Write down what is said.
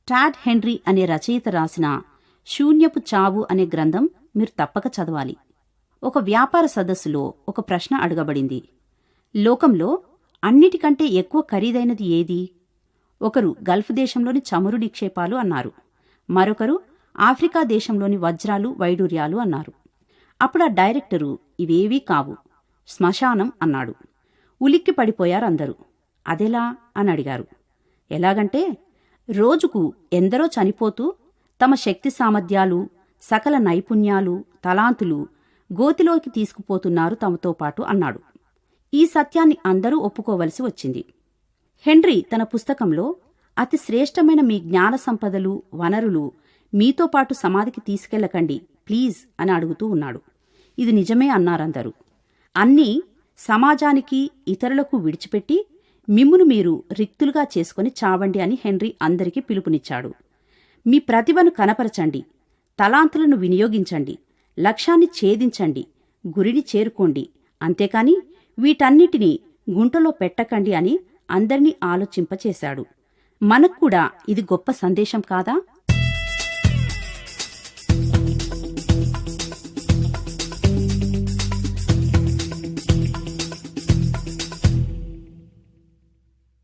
టాడ్ henry అనే రచయిత రాసిన శూన్యపు చావు అనే గ్రంథం మీరు తప్పక చదవాలి. ఒక వ్యాపార సదస్సులో ఒక ప్రశ్న అడగబడింది. లోకంలో అన్నిటికంటే ఎక్కువ ఖరీదైనది ఏది? ఒకరు గల్ఫ్ దేశంలోని చమురు నిక్షేపాలు అన్నారు. మరొకరు ఆఫ్రికా దేశంలోని వజ్రాలు వైడూర్యాలు అన్నారు. అప్పుడు ఆ డైరెక్టరు ఇవేవీ కావు, శ్మశానం అన్నాడు. ఉలిక్కి పడిపోయారందరూ. అదెలా అని అడిగారు. ఎలాగంటే, రోజుకు ఎందరో చనిపోతూ తమ శక్తి సామర్థ్యాలు, సకల నైపుణ్యాలు, తలాంతులు గోతిలోకి తీసుకుపోతున్నారు తమతో పాటు అన్నాడు. ఈ సత్యాన్ని అందరూ ఒప్పుకోవలసి వచ్చింది. హెన్రీ తన పుస్తకంలో అతి శ్రేష్టమైన మీ జ్ఞాన సంపదలు, వనరులు మీతో పాటు సమాధికి తీసుకెళ్లకండి ప్లీజ్ అని అడుగుతూ ఉన్నాడు. ఇది నిజమే అన్నారందరూ. అన్నీ సమాజానికి, ఇతరులకు విడిచిపెట్టి మిమ్మును మీరు రిక్తులుగా చేసుకుని చావండి అని హెన్రీ అందరికీ పిలుపునిచ్చాడు. మీ ప్రతిభను కనపరచండి, తలాంతులను వినియోగించండి, లక్ష్యాన్ని ఛేదించండి, గురిని చేరుకోండి, అంతేకాని వీటన్నిటినీ గుంటలో పెట్టకండి అని అందర్నీ ఆలోచింపచేశాడు. మనక్కూడా ఇది గొప్ప సందేశం కాదా?